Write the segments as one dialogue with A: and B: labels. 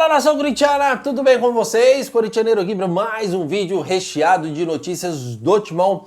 A: Fala, nação corintiana, tudo bem com vocês? Corintianeiro aqui para mais um vídeo recheado de notícias do Timão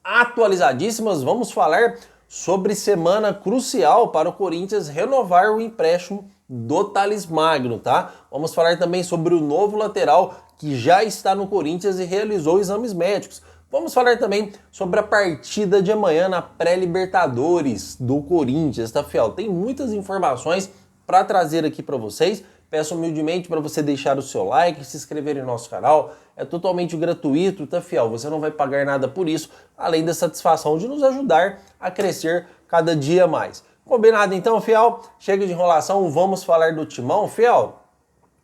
A: atualizadíssimas. Vamos falar sobre semana crucial para o Corinthians renovar o empréstimo do Thales Magno, tá? Vamos falar também sobre o novo lateral que já está no Corinthians e realizou exames médicos. Vamos falar também sobre a partida de amanhã na pré-Libertadores do Corinthians, tá, fiel? Tem muitas informações para trazer aqui para vocês. Peço humildemente para você deixar o seu like, se inscrever em nosso canal. É totalmente gratuito, tá, fiel? Você não vai pagar nada por isso, além da satisfação de nos ajudar a crescer cada dia mais. Combinado então, fiel? Chega de enrolação, vamos falar do Timão, fiel?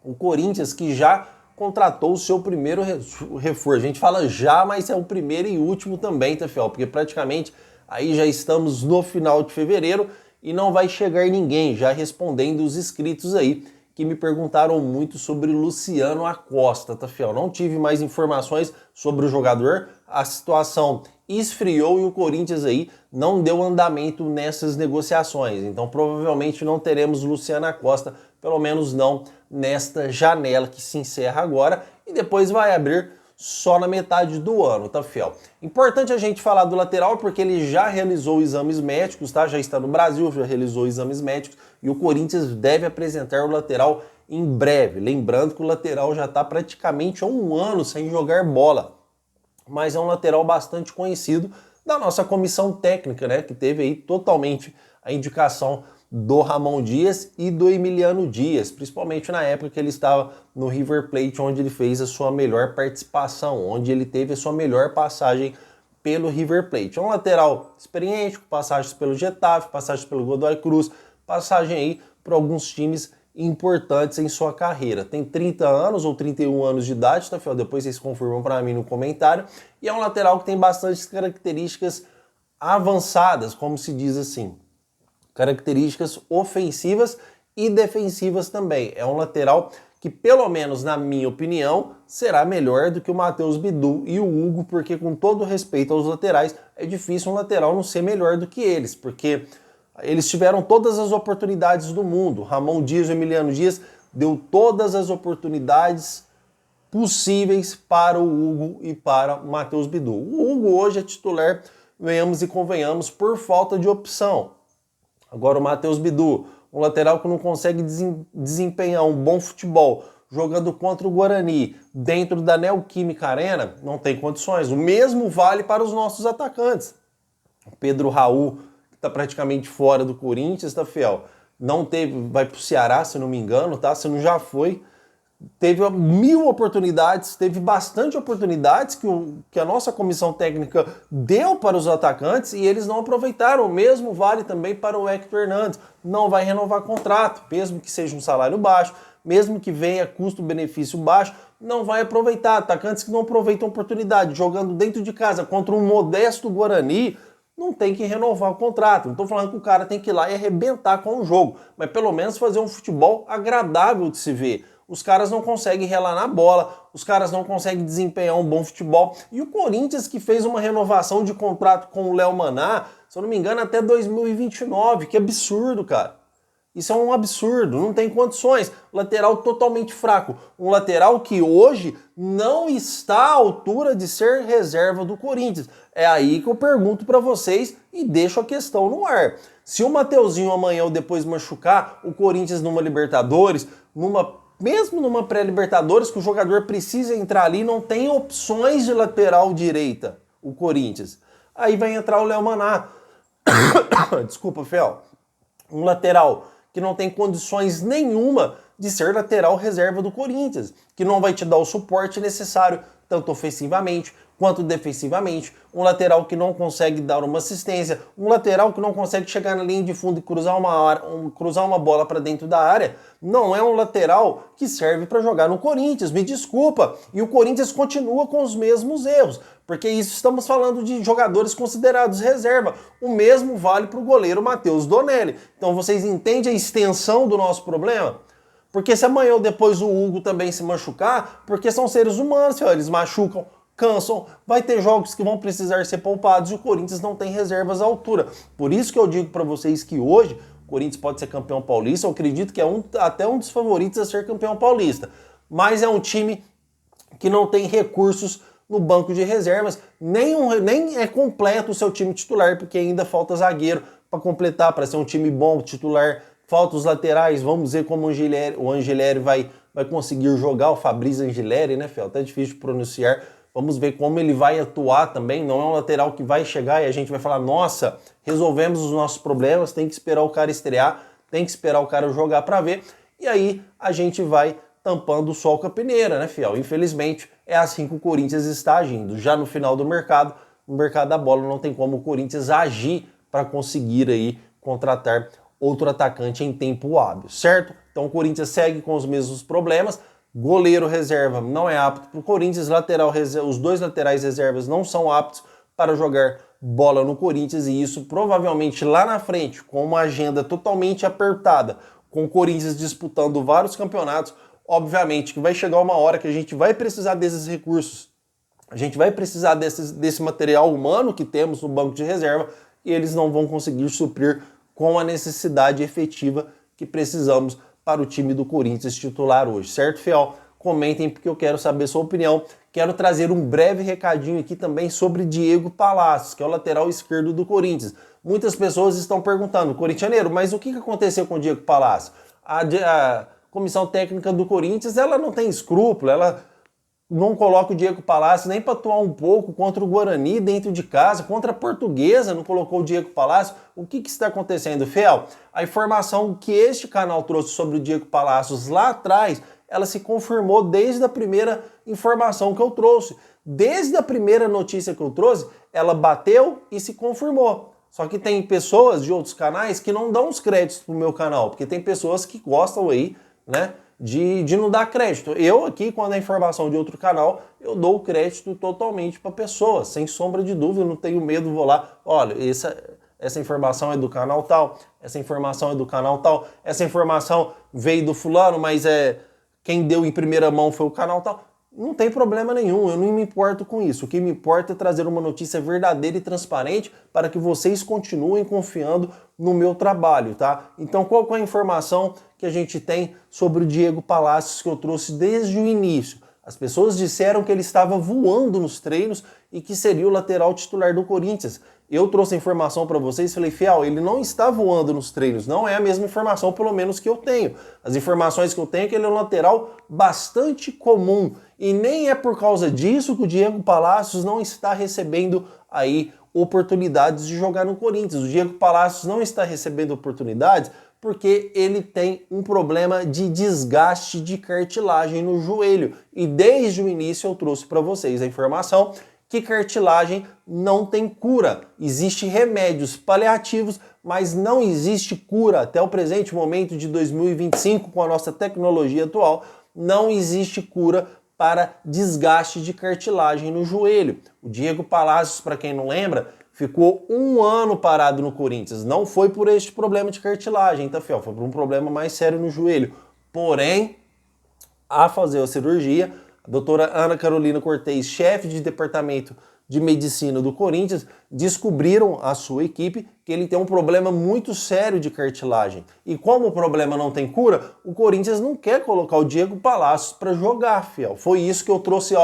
A: O Corinthians que já contratou o seu primeiro reforço. A gente fala já, mas é o primeiro e último também, tá, fiel? Porque praticamente aí já estamos no final de fevereiro e não vai chegar ninguém, já respondendo os inscritos aí que me perguntaram muito sobre Luciano Acosta, tá, fiel? Não tive mais informações sobre o jogador, a situação esfriou e o Corinthians aí não deu andamento nessas negociações, então provavelmente não teremos Luciano Acosta, pelo menos não nesta janela que se encerra agora e depois vai abrir só na metade do ano, tá, fiel? Importante a gente falar do lateral porque ele já realizou exames médicos, tá? Já está no Brasil, já realizou exames médicos e o Corinthians deve apresentar o lateral em breve. Lembrando que o lateral já está praticamente há um ano sem jogar bola, mas é um lateral bastante conhecido da nossa comissão técnica, né? Que teve aí totalmente a indicação do Ramon Dias e do Emiliano Dias, principalmente na época que ele estava no River Plate, onde ele fez a sua melhor participação, onde ele teve a sua melhor passagem pelo River Plate. É um lateral experiente, com passagens pelo Getafe, passagens pelo Godoy Cruz, passagem aí por alguns times importantes em sua carreira. Tem 30 anos ou 31 anos de idade, tá, fiel? Depois vocês confirmam para mim no comentário. E é um lateral que tem bastantes características avançadas, como se diz assim. Características ofensivas e defensivas também. É um lateral que, pelo menos na minha opinião, será melhor do que o Matheus Bidu e o Hugo, porque com todo respeito aos laterais, é difícil um lateral não ser melhor do que eles, porque eles tiveram todas as oportunidades do mundo. Ramon Dias e Emiliano Dias deu todas as oportunidades possíveis para o Hugo e para o Matheus Bidu. O Hugo hoje é titular, venhamos e convenhamos, por falta de opção. Agora o Matheus Bidu, um lateral que não consegue desempenhar um bom futebol, jogando contra o Guarani, dentro da Neoquímica Arena, não tem condições. O mesmo vale para os nossos atacantes. O Pedro Raul, que está praticamente fora do Corinthians, tá, fiel? Não teve, vai para o Ceará, se não me engano, tá? Se não já foi. Teve 1000 oportunidades, teve bastante oportunidades que a nossa comissão técnica deu para os atacantes e eles não aproveitaram. O mesmo vale também para o Hector Hernandes. Não vai renovar contrato, mesmo que seja um salário baixo, mesmo que venha custo-benefício baixo, não vai aproveitar. Atacantes que não aproveitam oportunidade, jogando dentro de casa contra um modesto Guarani, não tem que renovar o contrato. Não estou falando que o cara tem que ir lá e arrebentar com o jogo, mas pelo menos fazer um futebol agradável de se ver. Os caras não conseguem relar na bola, os caras não conseguem desempenhar um bom futebol. E o Corinthians que fez uma renovação de contrato com o Léo Maná, se eu não me engano, até 2029. Que absurdo, cara. Isso é um absurdo, não tem condições. Lateral totalmente fraco. Um lateral que hoje não está à altura de ser reserva do Corinthians. É aí que eu pergunto para vocês e deixo a questão no ar. Se o Mateuzinho amanhã ou depois machucar, o Corinthians numa Libertadores, mesmo numa pré-Libertadores, que o jogador precisa entrar ali, não tem opções de lateral direita, o Corinthians. Aí vai entrar o Léo Maná. Desculpa, fiel. Um lateral que não tem condições nenhuma de ser lateral reserva do Corinthians, que não vai te dar o suporte necessário, tanto ofensivamente quanto defensivamente, um lateral que não consegue dar uma assistência, um lateral que não consegue chegar na linha de fundo e cruzar uma bola para dentro da área, não é um lateral que serve para jogar no Corinthians, me desculpa. E o Corinthians continua com os mesmos erros, porque isso estamos falando de jogadores considerados reserva. O mesmo vale para o goleiro Matheus Donelli. Então vocês entendem a extensão do nosso problema? Porque se amanhã ou depois o Hugo também se machucar, porque são seres humanos, eles machucam, cansam, vai ter jogos que vão precisar ser poupados e o Corinthians não tem reservas à altura. Por isso que eu digo para vocês que hoje o Corinthians pode ser campeão paulista, eu acredito que é até um dos favoritos a ser campeão paulista, mas é um time que não tem recursos no banco de reservas, nem é completo o seu time titular, porque ainda falta zagueiro para completar, para ser um time bom titular, falta os laterais, vamos ver como o Angileri vai conseguir jogar, o Fabrício Angileri, né, Fel? Até difícil de pronunciar. Vamos ver como ele vai atuar também. Não é um lateral que vai chegar e a gente vai falar, nossa, resolvemos os nossos problemas, tem que esperar o cara estrear, tem que esperar o cara jogar para ver. E aí a gente vai tampando o sol com a peneira, né, fiel? Infelizmente, é assim que o Corinthians está agindo. Já no final do mercado, no mercado da bola, não tem como o Corinthians agir para conseguir aí contratar outro atacante em tempo hábil, certo? Então o Corinthians segue com os mesmos problemas. Goleiro reserva não é apto para o Corinthians, os dois laterais reservas não são aptos para jogar bola no Corinthians, e isso provavelmente lá na frente, com uma agenda totalmente apertada, com o Corinthians disputando vários campeonatos, obviamente que vai chegar uma hora que a gente vai precisar desses recursos, a gente vai precisar desse material humano que temos no banco de reserva, e eles não vão conseguir suprir com a necessidade efetiva que precisamos para o time do Corinthians titular hoje, certo, fiel? Comentem porque eu quero saber sua opinião. Quero trazer um breve recadinho aqui também sobre Diego Palacios, que é o lateral esquerdo do Corinthians. Muitas pessoas estão perguntando, corintianeiro, mas o que aconteceu com o Diego Palacios? A comissão técnica do Corinthians, ela não tem escrúpulo, ela não coloca o Diego Palacios nem para atuar um pouco contra o Guarani dentro de casa, contra a Portuguesa, não colocou o Diego Palacios. O que está acontecendo, fiel? A informação que este canal trouxe sobre o Diego Palacios lá atrás, ela se confirmou desde a primeira informação que eu trouxe. Desde a primeira notícia que eu trouxe, ela bateu e se confirmou. Só que tem pessoas de outros canais que não dão os créditos pro meu canal, porque tem pessoas que gostam aí, né, de não dar crédito. Eu aqui, quando é informação de outro canal, eu dou o crédito totalmente para a pessoa, sem sombra de dúvida, não tenho medo, vou lá, olha, essa informação é do canal tal, essa informação é do canal tal, essa informação veio do fulano, mas quem deu em primeira mão foi o canal tal. Não tem problema nenhum, eu não me importo com isso. O que me importa é trazer uma notícia verdadeira e transparente para que vocês continuem confiando no meu trabalho, tá? Então, qual é a informação que a gente tem sobre o Diego Palacios que eu trouxe desde o início? As pessoas disseram que ele estava voando nos treinos e que seria o lateral titular do Corinthians. Eu trouxe a informação para vocês e falei, fiel, ele não está voando nos treinos, não é a mesma informação, pelo menos, que eu tenho. As informações que eu tenho é que ele é um lateral bastante comum, e nem é por causa disso que o Diego Palacios não está recebendo aí oportunidades de jogar no Corinthians. O Diego Palacios não está recebendo oportunidades porque ele tem um problema de desgaste de cartilagem no joelho. E desde o início eu trouxe para vocês a informação que cartilagem não tem cura. Existem remédios paliativos, mas não existe cura. Até o presente momento de 2025, com a nossa tecnologia atual, não existe cura para desgaste de cartilagem no joelho. O Diego Palacios, para quem não lembra, ficou 1 ano parado no Corinthians. Não foi por este problema de cartilagem, tá, fiel? Foi por um problema mais sério no joelho. Porém, a fazer a cirurgia, a doutora Ana Carolina Cortez, chefe de departamento de medicina do Corinthians, descobriram a sua equipe que ele tem um problema muito sério de cartilagem. E como o problema não tem cura, o Corinthians não quer colocar o Diego Palacios para jogar, fiel. Foi isso que eu trouxe,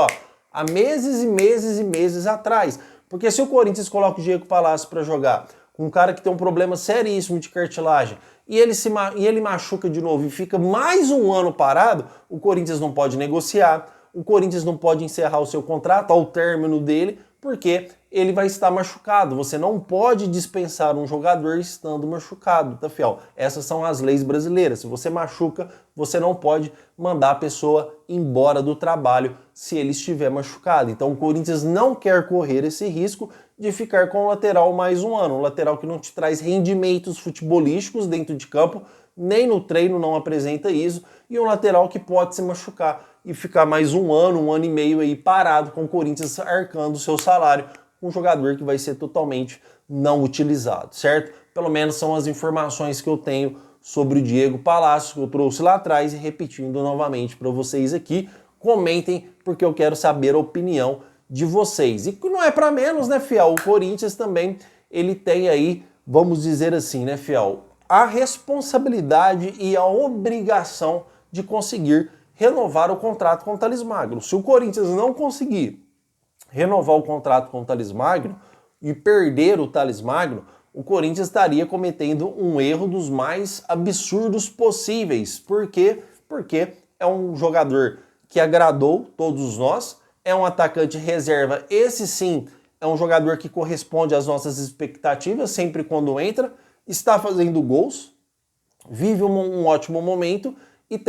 A: há meses e meses e meses atrás. Porque se o Corinthians coloca o Diego Palacios para jogar com um cara que tem um problema seríssimo de cartilagem e ele machuca de novo e fica mais 1 ano parado, o Corinthians não pode negociar, o Corinthians não pode encerrar o seu contrato ao término dele, porque ele vai estar machucado. Você não pode dispensar um jogador estando machucado, tá, fiel? Essas são as leis brasileiras. Se você machuca, você não pode mandar a pessoa embora do trabalho se ele estiver machucado. Então o Corinthians não quer correr esse risco de ficar com o lateral mais 1 ano. Um lateral que não te traz rendimentos futebolísticos dentro de campo, nem no treino não apresenta isso, e um lateral que pode se machucar e ficar mais 1 ano, 1 ano e meio aí parado com o Corinthians arcando o seu salário, um jogador que vai ser totalmente não utilizado, certo? Pelo menos são as informações que eu tenho sobre o Diego Palacios, que eu trouxe lá atrás e repetindo novamente para vocês aqui. Comentem, porque eu quero saber a opinião de vocês. E não é para menos, né, fiel? O Corinthians também, ele tem aí, vamos dizer assim, né, fiel? a responsabilidade e a obrigação de conseguir renovar o contrato com o Thales Magno. Se o Corinthians não conseguir renovar o contrato com o Thales Magno e perder o Thales Magno, o Corinthians estaria cometendo um erro dos mais absurdos possíveis. Por quê? Porque é um jogador que agradou todos nós, é um atacante reserva, esse sim é um jogador que corresponde às nossas expectativas sempre quando entra, está fazendo gols, vive um ótimo momento e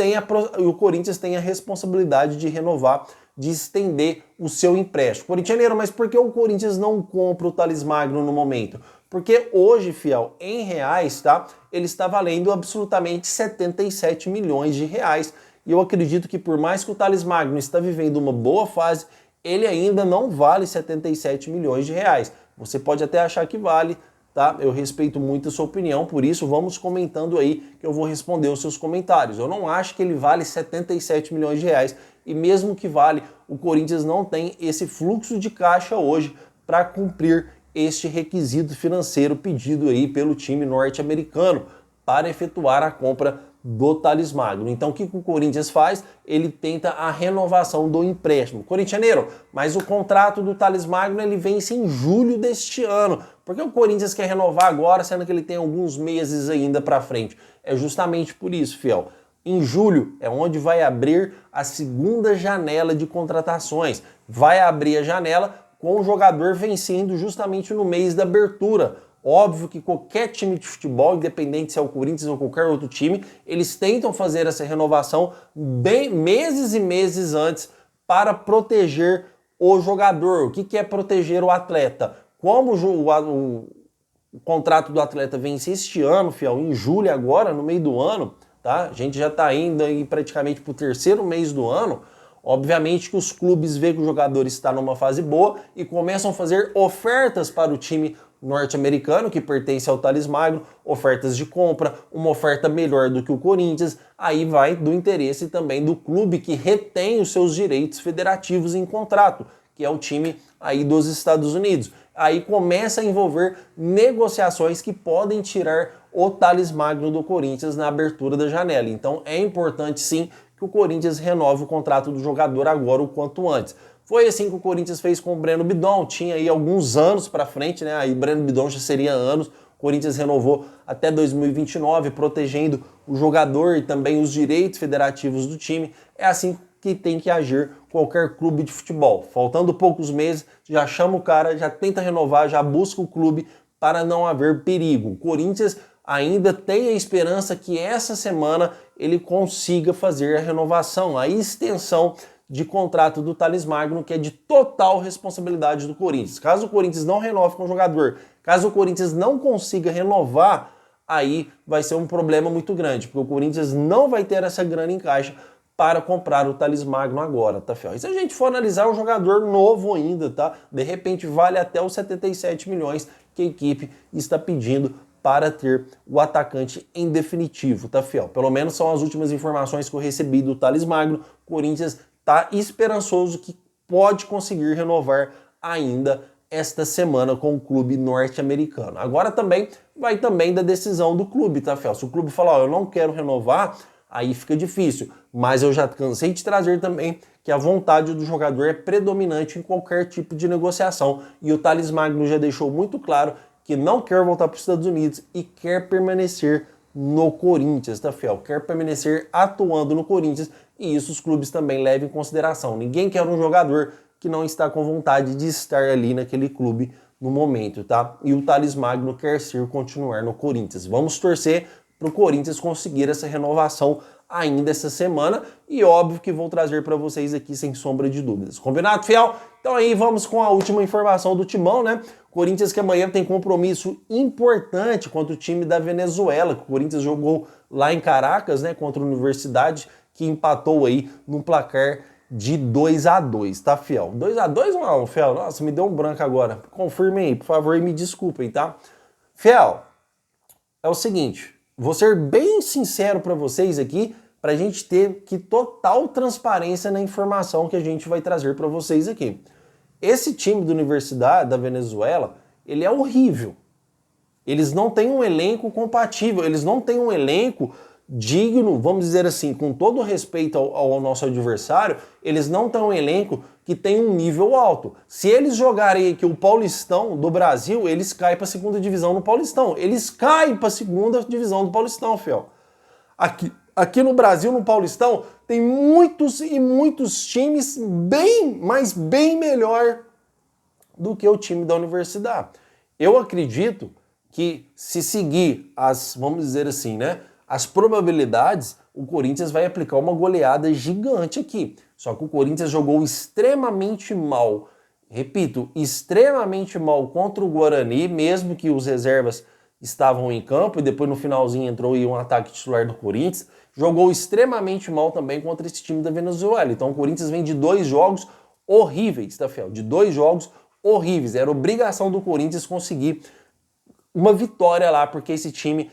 A: o Corinthians tem a responsabilidade de renovar, de estender o seu empréstimo. Corintianeiro, mas por que o Corinthians não compra o Thales Magno no momento? Porque hoje, fiel, em reais, tá? Ele está valendo absolutamente 77 milhões de reais. E eu acredito que por mais que o Thales Magno está vivendo uma boa fase, ele ainda não vale 77 milhões de reais. Você pode até achar que vale, tá? Eu respeito muito a sua opinião, por isso vamos comentando aí que eu vou responder os seus comentários. Eu não acho que ele vale 77 milhões de reais e mesmo que vale, o Corinthians não tem esse fluxo de caixa hoje para cumprir este requisito financeiro pedido aí pelo time norte-americano para efetuar a compra do Thales Magno. Então o que o Corinthians faz? Ele tenta a renovação do empréstimo. Corintianeiro, mas o contrato do Thales Magno ele vence em julho deste ano. Por que o Corinthians quer renovar agora, sendo que ele tem alguns meses ainda para frente? É justamente por isso, fiel. Em julho é onde vai abrir a segunda janela de contratações. Vai abrir a janela com o jogador vencendo justamente no mês da abertura. Óbvio que qualquer time de futebol, independente se é o Corinthians ou qualquer outro time, eles tentam fazer essa renovação meses e meses antes para proteger o jogador. O que é proteger o atleta? Como o contrato do atleta vence este ano, fiel, em julho agora, no meio do ano, tá? A gente já está indo aí praticamente para o terceiro mês do ano. Obviamente que os clubes veem que o jogador está numa fase boa e começam a fazer ofertas para o time norte-americano, que pertence ao Thales Magno, ofertas de compra, uma oferta melhor do que o Corinthians, aí vai do interesse também do clube que retém os seus direitos federativos em contrato, que é o time aí dos Estados Unidos. Aí começa a envolver negociações que podem tirar o Thales Magno do Corinthians na abertura da janela. Então é importante sim que o Corinthians renove o contrato do jogador agora o quanto antes. Foi assim que o Corinthians fez com o Breno Bidon, tinha aí alguns anos para frente, né? Aí Breno Bidon já seria anos. O Corinthians renovou até 2029, protegendo o jogador e também os direitos federativos do time. É assim que tem que agir qualquer clube de futebol. Faltando poucos meses, já chama o cara, já tenta renovar, já busca o clube para não haver perigo. O Corinthians ainda tem a esperança que essa semana ele consiga fazer a renovação, a extensão de contrato do Thales Magno, que é de total responsabilidade do Corinthians. Caso o Corinthians não renove com o jogador, caso o Corinthians não consiga renovar, aí vai ser um problema muito grande, porque o Corinthians não vai ter essa grana em caixa para comprar o Thales Magno agora, tá, fiel? E se a gente for analisar um jogador novo ainda, tá? De repente vale até os 77 milhões que a equipe está pedindo para ter o atacante em definitivo, tá, fiel? Pelo menos são as últimas informações que eu recebi do Thales Magno. O Corinthians está esperançoso que pode conseguir renovar ainda esta semana com o clube norte-americano. Agora também vai também da decisão do clube, tá, fiel? Se o clube falar, ó, eu não quero renovar, aí fica difícil. Mas eu já cansei de trazer também que a vontade do jogador é predominante em qualquer tipo de negociação. E o Thales Magno já deixou muito claro que não quer voltar para os Estados Unidos e quer permanecer no Corinthians, tá, fiel? Quer permanecer atuando no Corinthians e isso os clubes também levam em consideração. Ninguém quer um jogador que não está com vontade de estar ali naquele clube no momento, tá? E o Thales Magno quer continuar no Corinthians. Vamos torcer para o Corinthians conseguir essa renovação ainda essa semana e óbvio que vou trazer para vocês aqui sem sombra de dúvidas. Combinado, fiel? Então aí vamos com a última informação do Timão, né? Corinthians que amanhã tem compromisso importante contra o time da Venezuela, que o Corinthians jogou lá em Caracas, né, contra a Universidade, que empatou aí no placar de 2-2, tá, fiel? 2-2 não, fiel? Nossa, me deu um branco agora. Confirmem aí, por favor, e me desculpem, tá? Fiel, é o seguinte, vou ser bem sincero para vocês aqui, para a gente ter total transparência na informação que a gente vai trazer para vocês aqui. Esse time da Universidade da Venezuela, ele é horrível. Eles não têm um elenco compatível, eles não têm um elenco digno, vamos dizer assim, com todo respeito ao nosso adversário, eles não têm um elenco que tem um nível alto. Se eles jogarem aqui o Paulistão do Brasil, eles caem para a segunda divisão no Paulistão. Eles caem para a segunda divisão do Paulistão, fiel. Aqui no Brasil, no Paulistão, tem muitos e muitos times bem, mas bem melhor do que o time da universidade. Eu acredito que se seguir vamos dizer assim, né, as probabilidades, o Corinthians vai aplicar uma goleada gigante aqui. Só que o Corinthians jogou extremamente mal. Repito, extremamente mal contra o Guarani, mesmo que os reservas estavam em campo e depois no finalzinho entrou um ataque titular do Corinthians. Jogou extremamente mal também contra esse time da Venezuela. Então o Corinthians vem de 2 jogos horríveis, tá, fiel? De 2 jogos horríveis. Era obrigação do Corinthians conseguir uma vitória lá, porque esse time,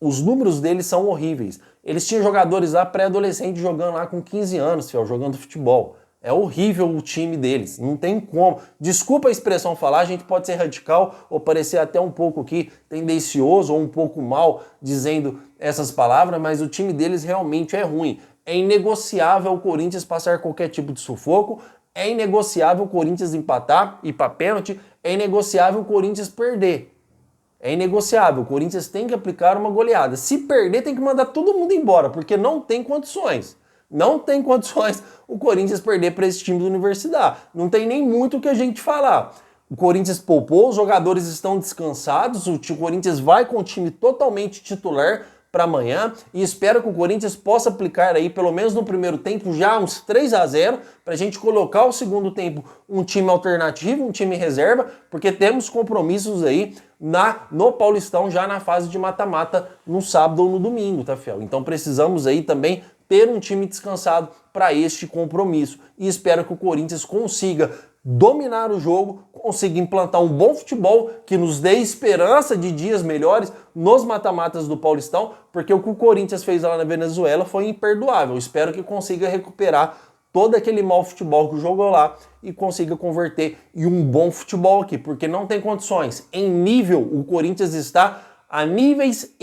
A: os números deles são horríveis. Eles tinham jogadores lá pré-adolescentes jogando lá com 15 anos, fiel, jogando futebol. É horrível o time deles, não tem como. Desculpa a expressão falar, a gente pode ser radical ou parecer até um pouco aqui tendencioso ou um pouco mal dizendo essas palavras, mas o time deles realmente é ruim. É inegociável o Corinthians passar qualquer tipo de sufoco, é inegociável o Corinthians empatar e ir para pênalti, é inegociável o Corinthians perder. É inegociável, o Corinthians tem que aplicar uma goleada. Se perder, tem que mandar todo mundo embora, porque não tem condições. Não tem condições o Corinthians perder para esse time da Universidade. Não tem nem muito o que a gente falar. O Corinthians poupou, os jogadores estão descansados, o Corinthians vai com o time totalmente titular para amanhã e espero que o Corinthians possa aplicar aí, pelo menos no primeiro tempo, já uns 3-0, para a gente colocar o segundo tempo um time alternativo, um time reserva, porque temos compromissos aí no Paulistão já na fase de mata-mata no sábado ou no domingo, tá, fiel? Então precisamos aí também ter um time descansado para este compromisso e espero que o Corinthians consiga dominar o jogo, consiga implantar um bom futebol que nos dê esperança de dias melhores nos mata-matas do Paulistão, porque o que o Corinthians fez lá na Venezuela foi imperdoável. Espero que consiga recuperar todo aquele mau futebol que jogou lá e consiga converter em um bom futebol aqui, porque não tem condições. Em nível, o Corinthians está a níveis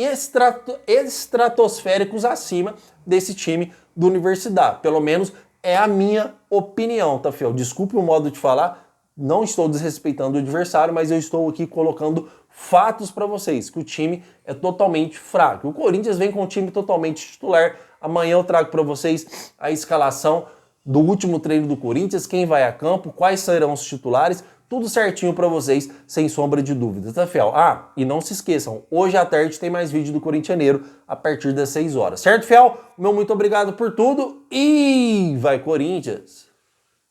A: estratosféricos acima desse time da Universidade. Pelo menos é a minha opinião, tá, fiel? Desculpe o modo de falar, não estou desrespeitando o adversário, mas eu estou aqui colocando fatos para vocês, que o time é totalmente fraco. O Corinthians vem com o time totalmente titular. Amanhã eu trago para vocês a escalação do último treino do Corinthians, quem vai a campo, quais serão os titulares, tudo certinho para vocês, sem sombra de dúvidas, tá, fiel? Ah, e não se esqueçam, hoje à tarde tem mais vídeo do Corintianeiro a partir das 6 horas, certo, fiel? Meu muito obrigado por tudo e vai Corinthians!